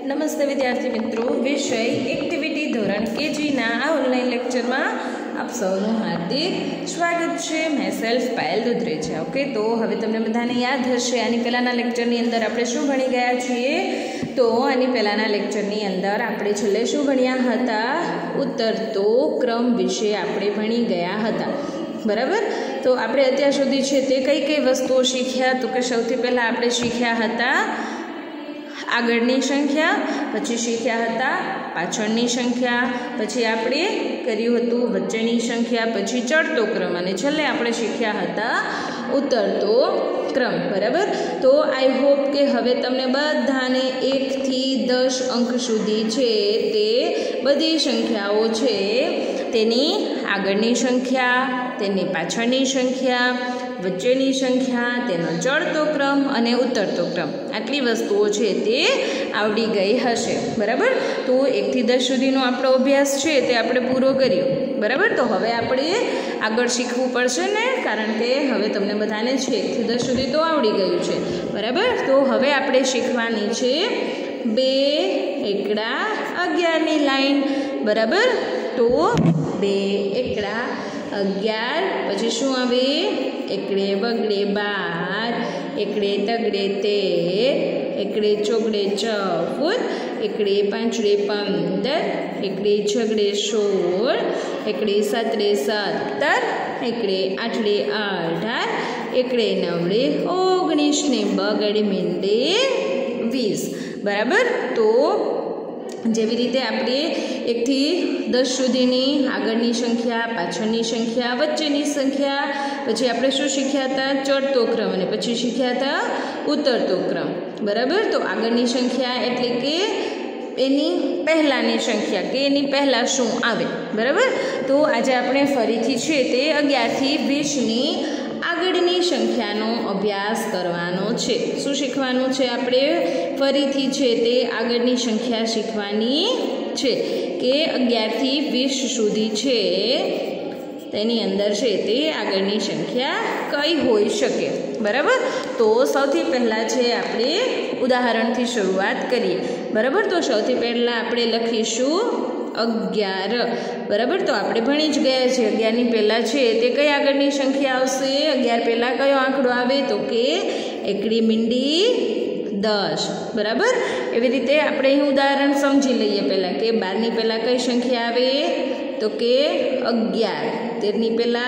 नमस्ते विद्यार्थी मित्रों, विषय एक्टिविटी धोरण केजी ना ऑनलाइन लेक्चर में आप सौનું हार्दिक स्वागत है। मैं सेल्फ पायल दुधरेजा। ओके, तो हवे तमने बधाने याद हशे आनी पहेलाना लेक्चरनी अंदर आपणे शुं भणी गया छीए। तो आनी पहेलाना लेक्चरनी अंदर आपणे छेल्ले शुं भण्या हता, उतरतो क्रम विषे आपणे भणी गया हता। बराबर। तो आपणे अत्यार सुधी छे ते कई कई वस्तुओ शीख्या। तो के सौथी पहेला आपणे शीख्या हता आगळनी संख्या, पछी शीख्या हता पाछळनी संख्या, पछी आपणे कर्युं हतुं वच्चेनी संख्या, पछी चढ़तो क्रम अने छेल्ले आपणे शीख्या हता उतरतो क्रम। बराबर। तो आई होप के हवे तमने बधाने 1 થી 10 अंक सुधी छे ते बधी संख्याओ छे तेनी आगळनी संख्या, तेनी पाछळनी संख्या, वच्चेनी संख्या, तेनो चढ़तो क्रम अने उतरतो क्रम आटली वस्तुओ छे ते आवड़ी गई हशे। बराबर। तो 1 થી 10 सुधीनो आपणो अभ्यास छे ते आपणे पूरो कर्यो। बराबर। तो हवे आपणे आगळ शीखवुं पड़शे ने, कारण के हवे तमने बधाने 1 થી 10 सुधी तो आवड़ी गयुं छे। बराबर। तो हवे आपणे शीखवानी छे 2 एकड़ा 11 नी लाइन। बराबर। तो 2 एकड़ा 11, पछी शुं आवे एकड़े बगड़े 12, एकड़े तगड़े 13, एकड़े चौगड़े 14, एकड़े पांचड़े 15, एकड़े छगड़े 16, एकड़े सातड़े 17, एकड़े आठड़े 18, एकड़े नवड़े 19 ने बगड़े मींडे 20। बराबर। तो जेवी रीते आपणे 1 થી 10 सुधीनी आगळनी संख्या, पाछळनी संख्या, वच्चेनी संख्या, पछी आपणे शुं शीख्या हता चढ़तो क्रम अने पछी शीख्या हता उतरतो क्रम। बराबर। तो आगळनी संख्या एटले के एनी पहेलानी संख्या के एनी पहेला शुं आवे। बराबर। तो आज आपणे फरीथी छे ते 11 થી 20 नी आगळनी संख्यानो अभ्यास करवानो छे। शुं शीखवानुं छे आपणे फरीथी छे ते आगळनी संख्या शीखवानी छे के 11 થી 20 सुधी छे तेनी अंदर छे ते आगळनी संख्या कई होई शके। बराबर। तो सौथी पहेला छे आपणे उदाहरणथी शुरुआत करीए। बराबर। तो सौथी पहेला आपणे लखीशुं 11। बराबर। तो आपणे भणी ज गया छे 11 नी पहेला छे ते कई आगळनी संख्या आवशे। 11 पहेला कयो आंकड़ो आवे तो के एकड़ी मींडी 10। बराबर। एवी रीते आपणे અહીં उदाहरण समझी लईए पहेला के 12 नी पहेला कई संख्या आवे तो के 11, 13 नी पहेला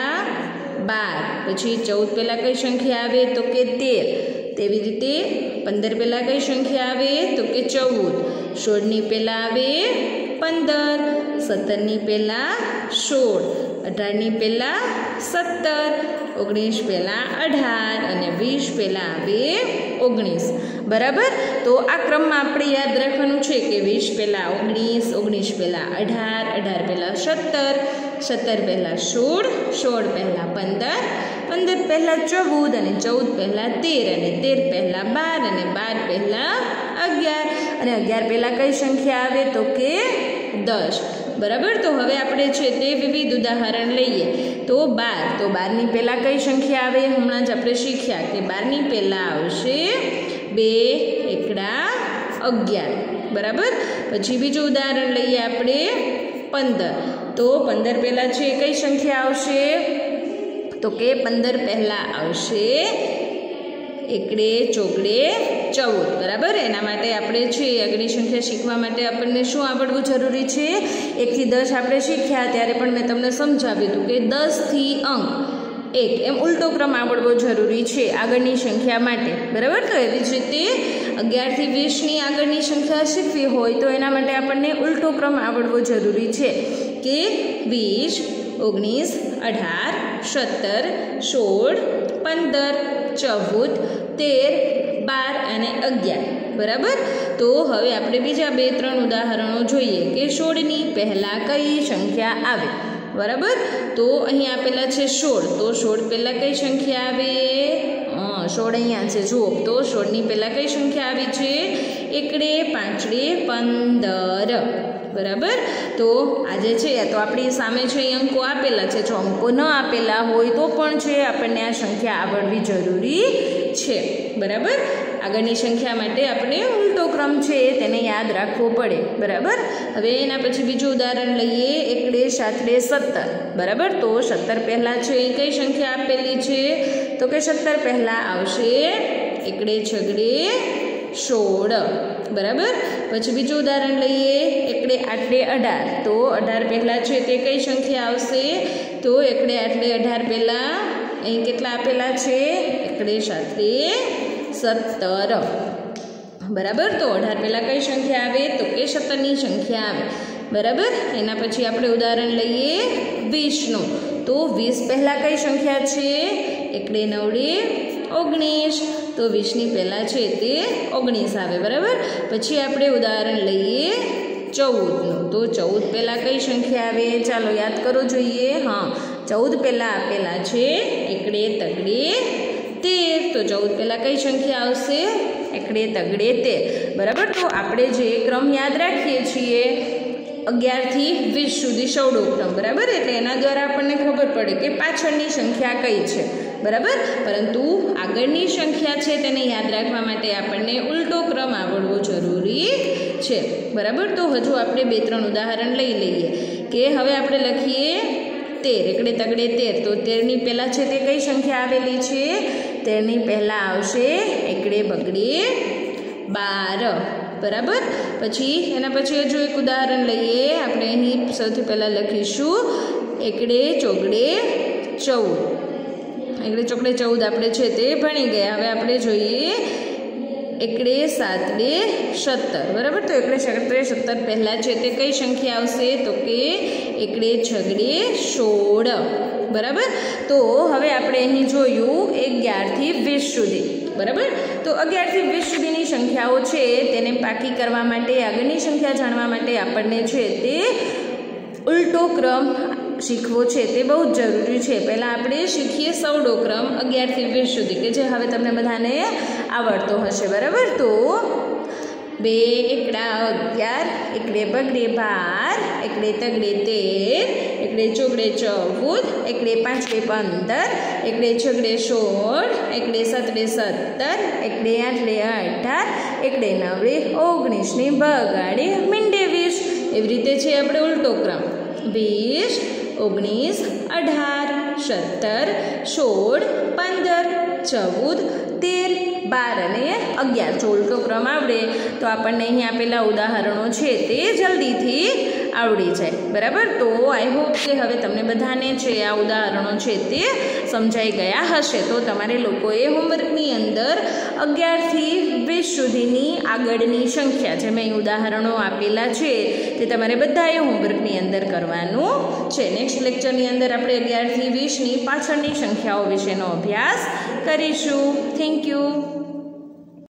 12, पछी 14 पहेला कई संख्या आवे तो के 13, तेवी रीते 15 पहेला कई संख्या आवे तो के 14, 16 नी पहेला आवे 15, 17 नी पहेला 16, 18 नी पहेला 17, 19 पहेला 18 अने 20 पहेला आवे 19। बराबर। तो आ क्रम में आपणे याद राखवानुं छे के 20 पहेला 19, 19 पहेला 18, 18 पहेला 17, 17 पहेला 16, 16 पहेला 15, 15 पहेला 14 अने 14 पहेला 13 अने 13 पहेला 12 अने 12 पहेला 11 अने 11 पहेला कई संख्या आवे तो के 10। बराबर। तो हवे आपणे छे ते विविध उदाहरण लईए। तो 12, तो 12 नी पहेला कई संख्या आवे हमणां ज आपणे शीख्या के 12 नी पहेला आवशे 2 एकड़ा 11। बराबर। पछी बीजुं उदाहरण लईए आपणे 15। तो 15 पहेला छे कई संख्या आवशे तो के 15 पहेला आवशे एकड़े चौगड़े 14। बराबर। एना माटे आपणे छे आगळनी संख्या शीखवा माटे आपणे शुं आवडવું जरूरी छे। 1 થી 10 आपणे शीख्या त्यारे पण मैं तमने समजाव्युं हतुं के 10 થી अंक 1 एम उल्टो क्रम आवडવો जरूरी छे आगळनी संख्या माटे। बराबर। तो एवी ज रीते 11 થી 20 नी आगळनी संख्या शीखवी होय तो एना माटे आपणे उल्टो क्रम आवडવો जरूरी छे के 20, 19, 18, 17, 16, 15, 14, 13, 12 અને 11। बराबर। तो हवे आपणे बीजा 2-3 उदाहरणों जोईए के 16 नी पहेला कई संख्या आवे। बराबर। तो अहीं आपेला छे 16, तो 16 पहेला कई संख्या आवे 16 अहींया छे जुओ। तो 16 नी पहेला कई संख्या आवी छे एकड़े पांचड़े 15। बराबर। तो आजे छे तो आपणी सामे छे अंको आपेला छे। जो अंको न आपेला होय तो पण छे आपणे आ संख्या आवडवी जरूरी छे। बराबर। આગળની સંખ્યા માટે આપણે ઉલટો ક્રમ છે તેને યાદ રાખવો પડે, બરાબર. હવે એના પછી બીજું ઉદાહરણ લઈએ, એકડે સાતડે 17, બરાબર. તો 17 પહેલાં છે એ કઈ સંખ્યા આપેલી છે? તો કે 17 પહેલાં આવશે એકડે છગડે 16, બરાબર. પછી બીજું ઉદાહરણ લઈએ, એકડે આઠડે 18, તો 18 પહેલાં છે તે કઈ સંખ્યા આવશે? તો એકડે આઠડે 18 પહેલાં અહીં કેટલા આપેલા છે? એકડે સાતડે 17, બરાબર. તો 18 પહેલાં કઈ સંખ્યા આવે? તો કે 17ની સંખ્યા આવે, બરાબર. એના પછી આપણે ઉદાહરણ લઈએ 20નું. તો 20 પહેલાં કઈ સંખ્યા છે? એકડે નવડે 19, તો 20ની પહેલાં છે તે 19 આવે, બરાબર. પછી આપણે ઉદાહરણ લઈએ 14નું. તો 14 પહેલાં કઈ સંખ્યા આવે? ચાલો યાદ કરો જોઈએ. હા, 14 પહેલાં આપેલા છે એકડે તગડે 13, તો 14 પહેલાં કઈ સંખ્યા આવશે? એકડે તગડે 13, બરાબર. તો આપણે જે ક્રમ યાદ રાખીએ છીએ 11 થી 20 સુધી સૌડો ક્રમ, બરાબર. એટલે એના દ્વારા આપણને ખબર પડે કે પાછળની સંખ્યા કઈ છે, બરાબર. પરંતુ આગળની સંખ્યા છે તેને યાદ રાખવા માટે આપણને ઉલટો ક્રમ આવડવો જરૂરી છે, બરાબર. તો હજુ આપણે 2-3 ઉદાહરણ લઈ લઈએ કે હવે આપણે લખીએ 13, એકડે તગડે 13, તો 13ની પહેલાં છે તે કઈ સંખ્યા આવેલી છે? 13ની પહેલાં આવશે એકડે બગડે 12, બરાબર. પછી એના પછી હજુ એક ઉદાહરણ લઈએ, આપણે અહીં સૌથી પહેલાં લખીશું એકડે ચોગડે 14, એકડે ચોગડે 14 આપણે છે તે ભણી ગયા. હવે આપણે જોઈએ એકડે સાતડે 17, બરાબર. તો એકડે સાતડે 17 પહેલાં છે તે કઈ સંખ્યા આવશે? તો કે એકડે છગડે 16, બરાબર. તો હવે આપણે અહીં જોયું 11 થી 20 સુધી, બરાબર. તો 11 થી 20 સુધીની સંખ્યાઓ છે તેને પાકી કરવા માટે, આગળની સંખ્યા જાણવા માટે આપણને છે તે ઉલટો ક્રમ શીખવો છે તે બહુ જ જરૂરી છે. પહેલાં આપણે શીખીએ સૌડો ક્રમ 11 થી 20 સુધી, કે જે હવે તમને બધાને આવડતો હશે, બરાબર. તો 2 એકડા 11, એકડે બગડે 12, એકડે તગડે 13, એકડે ચોગડે 14, એકડે પાંચડે 15, એકડે છગડે 16, એકડે સતડે 17, એકડે આઠડે 18, એકડે નવડે 19, ની બગાડે મીંડે 20. એવી રીતે છે આપણે ઉલટો ક્રમ 20, 19, 18, 17, 16, 15, 14, 13, 12 અને 11. જો ઉલટો ક્રમ આવડે તો આપણને અહીં આપેલા ઉદાહરણો છે તે જલ્દીથી આવડી જાય, બરાબર. તો આઈ હોપ કે હવે તમને બધાને છે આ ઉદાહરણો છે તે સમજાઈ ગયા હશે. તો તમારે લોકોએ હોમવર્કની અંદર 11 થી 20 સુધીની આગળની સંખ્યા જે મેં ઉદાહરણો આપેલા છે તે તમારે બધાએ હોમવર્કની અંદર કરવાનું છે. નેક્સ્ટ લેક્ચરની અંદર આપણે 11 થી 20ની પાછળની સંખ્યાઓ વિશેનો અભ્યાસ કરીશું. Thank you.